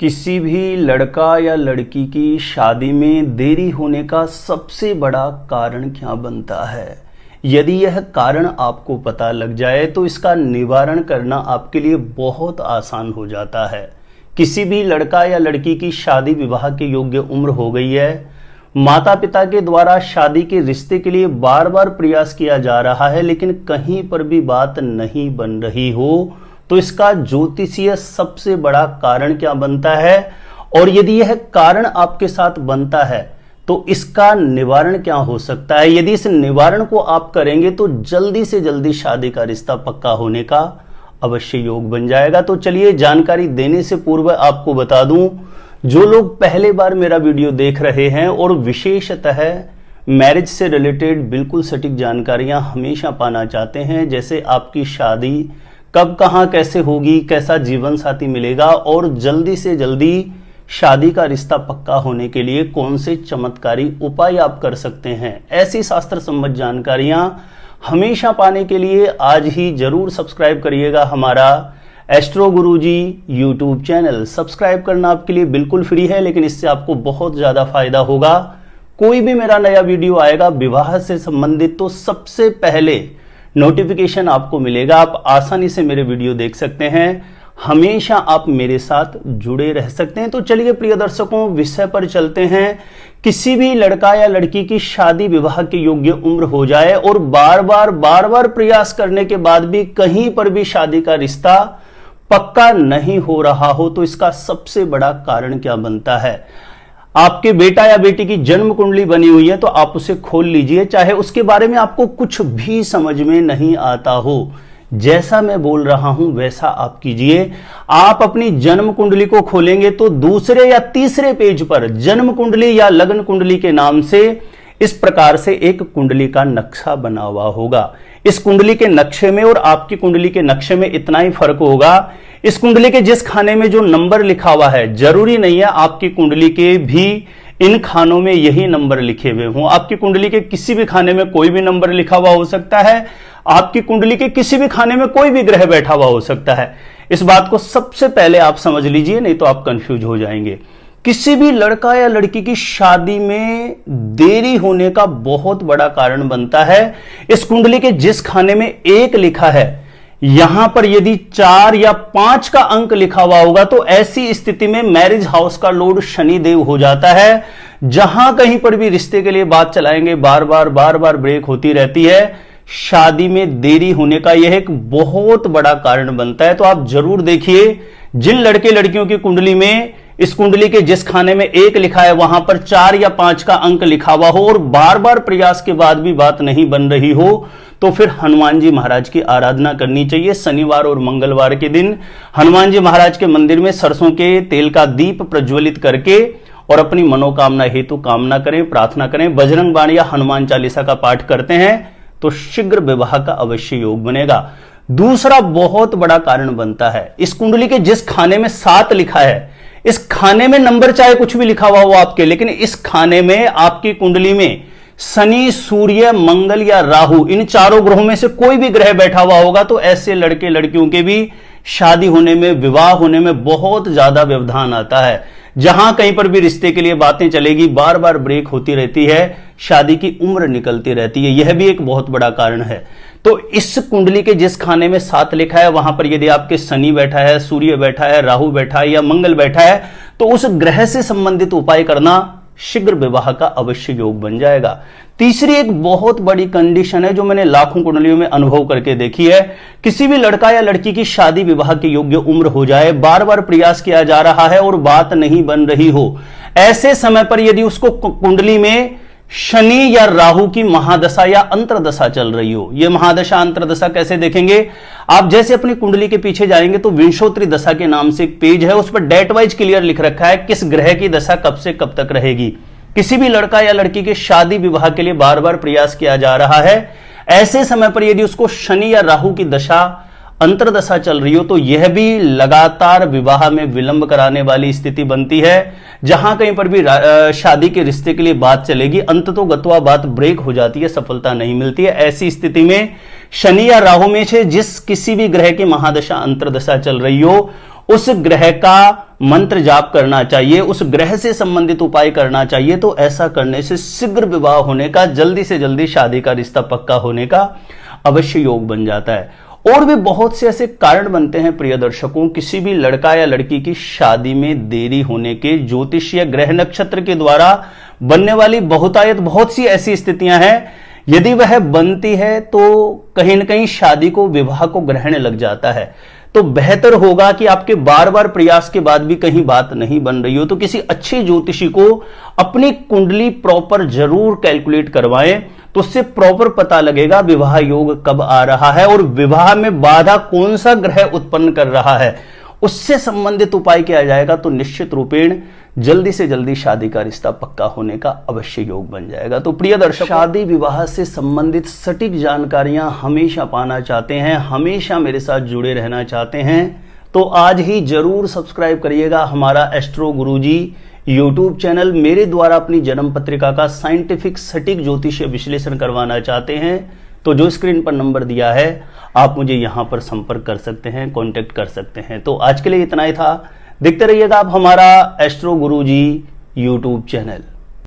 किसी भी लड़का या लड़की की शादी में देरी होने का सबसे बड़ा कारण क्या बनता है? यदि यह कारण आपको पता लग जाए तो इसका निवारण करना आपके लिए बहुत आसान हो जाता है। किसी भी लड़का या लड़की की शादी विवाह के योग्य उम्र हो गई है, माता पिता के द्वारा शादी के रिश्ते के लिए बार बार प्रयास किया जा रहा है, लेकिन कहीं पर भी बात नहीं बन रही हो, तो इसका ज्योतिषीय सबसे बड़ा कारण क्या बनता है? और यदि यह कारण आपके साथ बनता है तो इसका निवारण क्या हो सकता है? यदि इस निवारण को आप करेंगे तो जल्दी से जल्दी शादी का रिश्ता पक्का होने का अवश्य योग बन जाएगा। तो चलिए, जानकारी देने से पूर्व आपको बता दूं, जो लोग पहले बार मेरा वीडियो देख रहे हैं और विशेषतः मैरिज से रिलेटेड बिल्कुल सटीक जानकारियां हमेशा पाना चाहते हैं, जैसे आपकी शादी कब कहां कैसे होगी, कैसा जीवन साथी मिलेगा और जल्दी से जल्दी शादी का रिश्ता पक्का होने के लिए कौन से चमत्कारी उपाय आप कर सकते हैं, ऐसी शास्त्र सम्मत जानकारियां हमेशा पाने के लिए आज ही जरूर सब्सक्राइब करिएगा हमारा एस्ट्रो गुरुजी यूट्यूब चैनल। सब्सक्राइब करना आपके लिए बिल्कुल फ्री है, लेकिन इससे आपको बहुत ज्यादा फायदा होगा। कोई भी मेरा नया वीडियो आएगा विवाह से संबंधित तो सबसे पहले नोटिफिकेशन आपको मिलेगा। आप आसानी से मेरे वीडियो देख सकते हैं, हमेशा आप मेरे साथ जुड़े रह सकते हैं। तो चलिए प्रिय दर्शकों, विषय पर चलते हैं। किसी भी लड़का या लड़की की शादी विवाह के योग्य उम्र हो जाए और बार बार प्रयास करने के बाद भी कहीं पर भी शादी का रिश्ता पक्का नहीं हो रहा हो, तो इसका सबसे बड़ा कारण क्या बनता है? आपके बेटा या बेटी की जन्म कुंडली बनी हुई है तो आप उसे खोल लीजिए, चाहे उसके बारे में आपको कुछ भी समझ में नहीं आता हो। जैसा मैं बोल रहा हूं वैसा आप कीजिए। आप अपनी जन्म कुंडली को खोलेंगे तो दूसरे या तीसरे पेज पर जन्म कुंडली या लग्न कुंडली के नाम से इस प्रकार से एक कुंडली का नक्शा बना हुआ होगा। इस कुंडली के नक्शे में और आपकी कुंडली के नक्शे में इतना ही फर्क होगा, इस कुंडली के जिस खाने में जो नंबर लिखा हुआ है, जरूरी नहीं है आपकी कुंडली के भी इन खानों में यही नंबर लिखे हुए हों। आपकी कुंडली के किसी भी खाने में कोई भी नंबर लिखा हुआ हो सकता है, आपकी कुंडली के किसी भी खाने में कोई भी ग्रह बैठा हुआ हो सकता है। इस बात को सबसे पहले आप समझ लीजिए, नहीं तो आप कंफ्यूज हो जाएंगे। किसी भी लड़का या लड़की की शादी में देरी होने का बहुत बड़ा कारण बनता है इस कुंडली के जिस खाने में 1 लिखा है, यहां पर यदि 4 या 5 का अंक लिखा हुआ होगा तो ऐसी स्थिति में मैरिज हाउस का लॉर्ड शनि देव हो जाता है। जहां कहीं पर भी रिश्ते के लिए बात चलाएंगे बार बार ब्रेक होती रहती है। शादी में देरी होने का यह एक बहुत बड़ा कारण बनता है। तो आप जरूर देखिए, जिन लड़के लड़कियों की कुंडली में इस कुंडली के जिस खाने में 1 लिखा है वहां पर 4 या 5 का अंक लिखा हुआ हो और बार बार प्रयास के बाद भी बात नहीं बन रही हो, तो फिर हनुमान जी महाराज की आराधना करनी चाहिए। शनिवार और मंगलवार के दिन हनुमान जी महाराज के मंदिर में सरसों के तेल का दीप प्रज्वलित करके और अपनी मनोकामना हेतु कामना करें, प्रार्थना करें। बजरंग बाण या हनुमान चालीसा का पाठ करते हैं तो शीघ्र विवाह का अवश्य योग बनेगा। दूसरा बहुत बड़ा कारण बनता है, इस कुंडली के जिस खाने में 7 लिखा है, इस खाने में नंबर चाहे कुछ भी लिखा हुआ हो आपके, लेकिन इस खाने में आपकी कुंडली में शनि, सूर्य, मंगल या राहु, इन चारों ग्रहों में से कोई भी ग्रह बैठा हुआ होगा तो ऐसे लड़के लड़कियों के भी शादी होने में, विवाह होने में बहुत ज्यादा व्यवधान आता है। जहां कहीं पर भी रिश्ते के लिए बातें चलेगी बार बार ब्रेक होती रहती है, शादी की उम्र निकलती रहती है, यह भी एक बहुत बड़ा कारण है। तो इस कुंडली के जिस खाने में 7 लिखा है वहां पर यदि आपके शनि बैठा है, सूर्य बैठा है, राहु बैठा है या मंगल बैठा है तो उस ग्रह से संबंधित उपाय करना, शीघ्र विवाह का अवश्य योग बन जाएगा। तीसरी एक बहुत बड़ी कंडीशन है जो मैंने लाखों कुंडलियों में अनुभव करके देखी है। किसी भी लड़का या लड़की की शादी विवाह के योग्य उम्र हो जाए, बार बार प्रयास किया जा रहा है और बात नहीं बन रही हो, ऐसे समय पर यदि उसको कुंडली में शनि या राहु की महादशा या अंतरदशा चल रही हो, यह महादशा अंतरदशा कैसे देखेंगे आप? जैसे अपनी कुंडली के पीछे जाएंगे तो विंशोत्तरी दशा के नाम से एक पेज है, उस पर डेट वाइज क्लियर लिख रखा है किस ग्रह की दशा कब से कब तक रहेगी। किसी भी लड़का या लड़की के शादी विवाह के लिए बार बार प्रयास किया जा रहा है, ऐसे समय पर यदि उसको शनि या राहु की दशा अंतरदशा चल रही हो तो यह भी लगातार विवाह में विलंब कराने वाली स्थिति बनती है। जहां कहीं पर भी शादी के रिश्ते के लिए बात चलेगी, अंततोगत्वा बात ब्रेक हो जाती है, सफलता नहीं मिलती है। ऐसी स्थिति में शनि या राहु में से जिस किसी भी ग्रह की महादशा अंतरदशा चल रही हो उस ग्रह का मंत्र जाप करना चाहिए, उस ग्रह से संबंधित उपाय करना चाहिए। तो ऐसा करने से शीघ्र विवाह होने का, जल्दी से जल्दी शादी का रिश्ता पक्का होने का अवश्य योग बन जाता है। और भी बहुत से ऐसे कारण बनते हैं प्रिय दर्शकों, किसी भी लड़का या लड़की की शादी में देरी होने के ज्योतिष या ग्रह नक्षत्र के द्वारा बनने वाली बहुतायत बहुत सी ऐसी स्थितियां हैं, यदि वह बनती है तो कहीं ना कहीं शादी को, विवाह को ग्रहण लग जाता है। तो बेहतर होगा कि आपके बार बार प्रयास के बाद भी कहीं बात नहीं बन रही हो तो किसी अच्छे ज्योतिषी को अपनी कुंडली प्रॉपर जरूर कैलकुलेट करवाएं, तो उससे प्रॉपर पता लगेगा विवाह योग कब आ रहा है और विवाह में बाधा कौन सा ग्रह उत्पन्न कर रहा है, उससे संबंधित उपाय किया जाएगा तो निश्चित रूपेण जल्दी से जल्दी शादी का रिश्ता पक्का होने का अवश्य योग बन जाएगा। तो प्रिय दर्शक, शादी विवाह से संबंधित सटीक जानकारियां हमेशा पाना चाहते हैं, हमेशा मेरे साथ जुड़े रहना चाहते हैं, तो आज ही जरूर सब्सक्राइब करिएगा हमारा एस्ट्रो गुरुजी यूट्यूब चैनल। मेरे द्वारा अपनी जन्म पत्रिका का साइंटिफिक सटीक ज्योतिषीय विश्लेषण करवाना चाहते हैं तो जो स्क्रीन पर नंबर दिया है आप मुझे यहां पर संपर्क कर सकते हैं, कांटेक्ट कर सकते हैं। तो आज के लिए इतना ही था। देखते रहिएगा आप हमारा एस्ट्रो गुरुजी यूट्यूब चैनल।